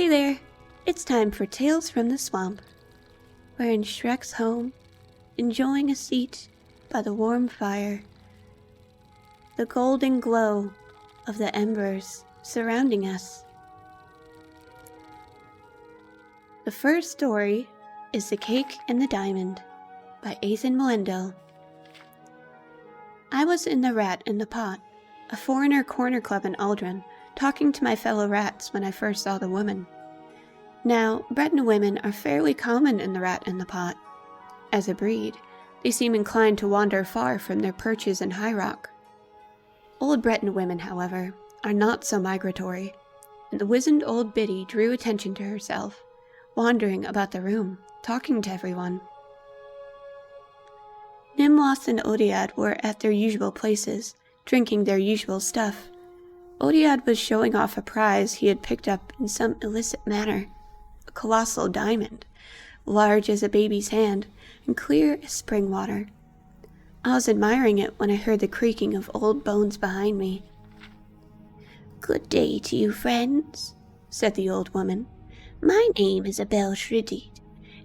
there! It's time for Tales from the Swamp. We're in Shrek's home, enjoying a seat by the warm fire. The golden glow of the embers surrounding us. The first story is The Cake and the Diamond by Ethan Melendo. I was in the Rat in the Pot, a foreigner corner club in Aldrin, talking to my fellow rats when I first saw the woman. Now, Breton women are fairly common in the Rat in the Pot. As a breed, they seem inclined to wander far from their perches in High Rock. Old Breton women, however, are not so migratory, and the wizened old biddy drew attention to herself, wandering about the room, talking to everyone. Nimloth and Odiad were at their usual places, drinking their usual stuff. Odiad was showing off a prize he had picked up in some illicit manner, a colossal diamond, large as a baby's hand and clear as spring water. I was admiring it when I heard the creaking of old bones behind me. "Good day to you, friends," said the old woman. "My name is Abel Shredit,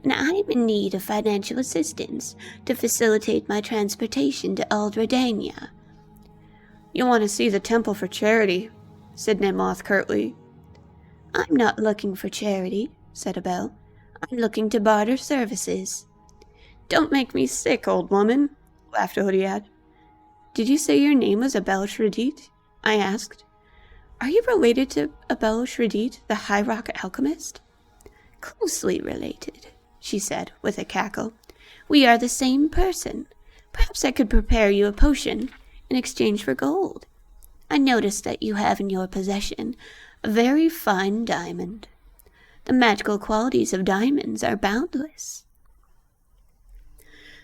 and I am in need of financial assistance to facilitate my transportation to Aldredania." "You want to see the temple for charity," said Nimloth curtly. "I'm not looking for charity," said Abel. "I'm looking to barter services." "Don't make me sick, old woman," laughed Odiad. "Did you say your name was Abel Shredit?" I asked. "Are you related to Abel Shredit, the High Rock alchemist?" "Closely related," she said with a cackle. "We are the same person. Perhaps I could prepare you a potion in exchange for gold. I notice that you have in your possession a very fine diamond. The magical qualities of diamonds are boundless."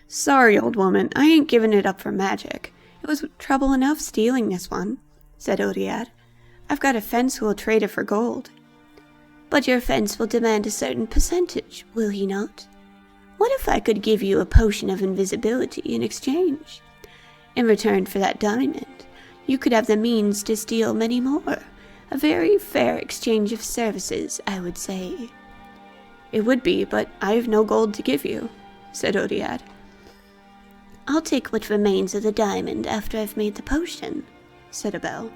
"Sorry, old woman, I ain't giving it up for magic. It was trouble enough stealing this one," said Odiad. "I've got a fence who will trade it for gold." "But your fence will demand a certain percentage, will he not? What if I could give you a potion of invisibility in exchange? In return for that diamond, you could have the means to steal many more. A very fair exchange of services, I would say." "It would be, but I have no gold to give you," said Odiad. "I'll take what remains of the diamond after I've made the potion," said Abel.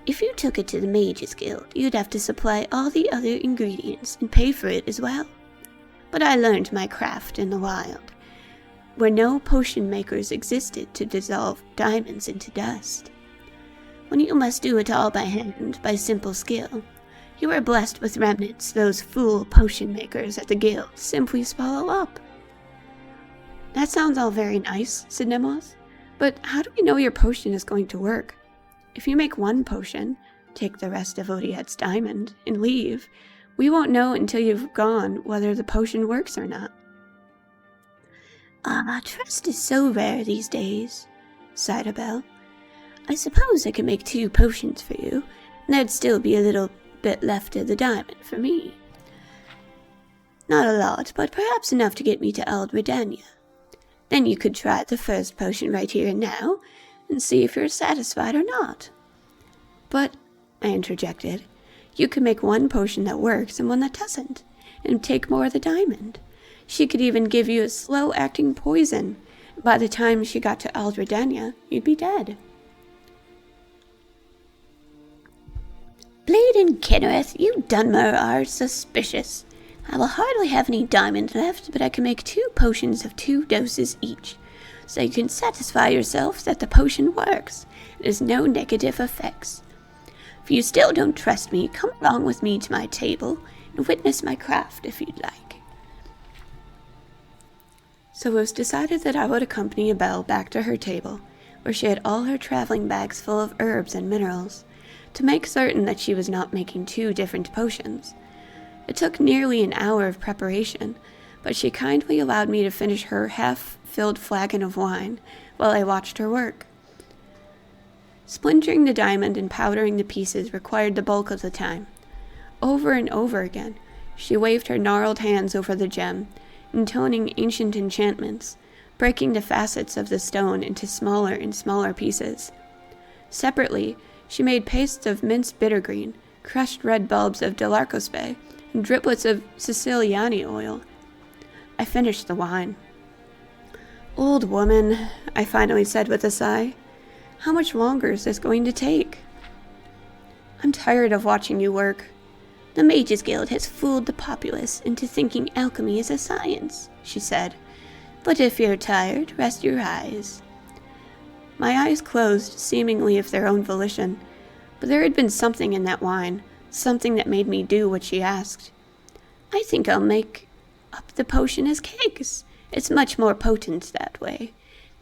"If you took it to the Mages Guild, you'd have to supply all the other ingredients and pay for it as well. But I learned my craft in the wild, where no potion makers existed to dissolve diamonds into dust. When you must do it all by hand, by simple skill, you are blessed with remnants those fool potion makers at the guild simply swallow up." "That sounds all very nice," said Nimloth, "but how do we know your potion is going to work? If you make one potion, take the rest of Odiad's diamond, and leave, we won't know until you've gone whether the potion works or not." "Trust is so rare these days," sighed Abel. "I suppose I could make 2 potions for you, and there'd still be a little bit left of the diamond for me. Not a lot, but perhaps enough to get me to Aldredania. Then you could try the first potion right here and now, and see if you're satisfied or not." "But," I interjected, "you could make one potion that works and one that doesn't, and take more of the diamond. She could even give you a slow-acting poison. By the time she got to Aldredania, you'd be dead." "Blade and Kinnereth, you Dunmer are suspicious. I will hardly have any diamond left, but I can make 2 potions of 2 doses each, so you can satisfy yourself that the potion works. There's no negative effects. If you still don't trust me, come along with me to my table and witness my craft if you'd like." So it was decided that I would accompany Abel back to her table, where she had all her traveling bags full of herbs and minerals, to make certain that she was not making 2 different potions. It took nearly an hour of preparation, but she kindly allowed me to finish her half-filled flagon of wine while I watched her work. Splintering the diamond and powdering the pieces required the bulk of the time. Over and over again, she waved her gnarled hands over the gem, intoning ancient enchantments, breaking the facets of the stone into smaller and smaller pieces. Separately, she made pastes of minced bittergreen, crushed red bulbs of Delarcospe, and driplets of Siciliani oil. I finished the wine. "Old woman," I finally said with a sigh, "how much longer is this going to take?" "I'm tired of watching you work. The Mages Guild has fooled the populace into thinking alchemy is a science," she said. "But if you're tired, rest your eyes." My eyes closed, seemingly of their own volition, but there had been something in that wine, something that made me do what she asked. "I think I'll make up the potion as cakes. It's much more potent that way.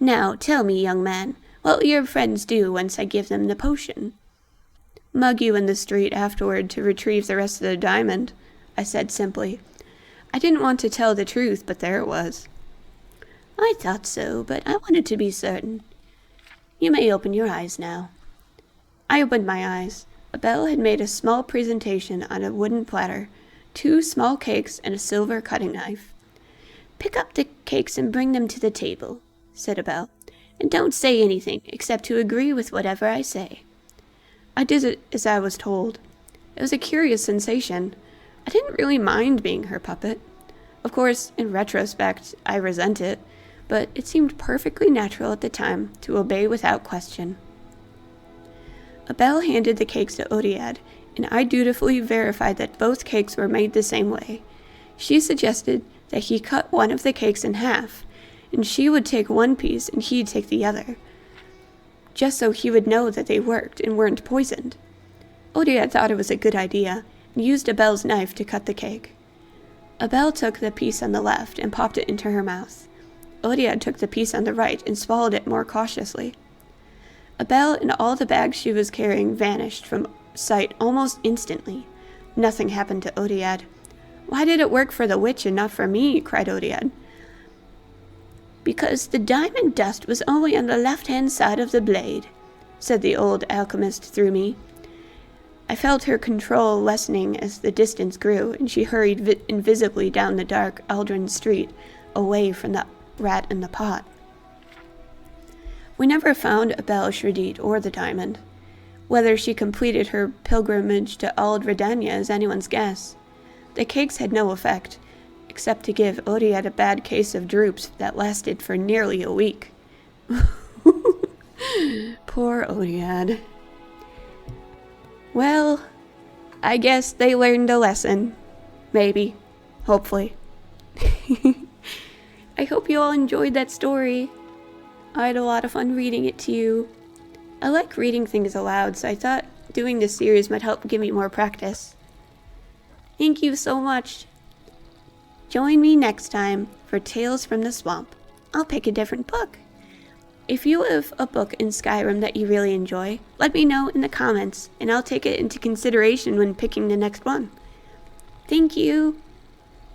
Now, tell me, young man, what will your friends do once I give them the potion?" "Mug you in the street afterward to retrieve the rest of the diamond," I said simply. I didn't want to tell the truth, but there it was. "I thought so, but I wanted to be certain. You may open your eyes now." I opened my eyes. Abel had made a small presentation on a wooden platter, 2 small cakes and a silver cutting knife. "Pick up the cakes and bring them to the table," said Abel, "and don't say anything except to agree with whatever I say." I did it as I was told. It was a curious sensation. I didn't really mind being her puppet. Of course, in retrospect, I resent it, but it seemed perfectly natural at the time to obey without question. Abel handed the cakes to Odiad, and I dutifully verified that both cakes were made the same way. She suggested that he cut one of the cakes in half, and she would take one piece and he'd take the other, just so he would know that they worked and weren't poisoned. Odiad thought it was a good idea, and used Abel's knife to cut the cake. Abel took the piece on the left and popped it into her mouth. Odiad took the piece on the right and swallowed it more cautiously. Abel and all the bags she was carrying vanished from sight almost instantly. Nothing happened to Odiad. "Why did it work for the witch and not for me?" cried Odiad. "Because the diamond dust was only on the left-hand side of the blade," said the old alchemist through me. I felt her control lessening as the distance grew, and she hurried invisibly down the dark Aldrin street, away from the rat in the pot. We never found Abel Shradit or the diamond. Whether she completed her pilgrimage to Ald Redania is anyone's guess. The cakes had no effect, except to give Odiad a bad case of droops that lasted for nearly a week. Poor Odiad. Well, I guess they learned a lesson. Maybe. Hopefully. I hope you all enjoyed that story. I had a lot of fun reading it to you. I like reading things aloud, so I thought doing this series might help give me more practice. Thank you so much. Join me next time for Tales from the Swamp. I'll pick a different book. If you have a book in Skyrim that you really enjoy, let me know in the comments, and I'll take it into consideration when picking the next one. Thank you.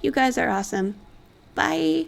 You guys are awesome. Bye.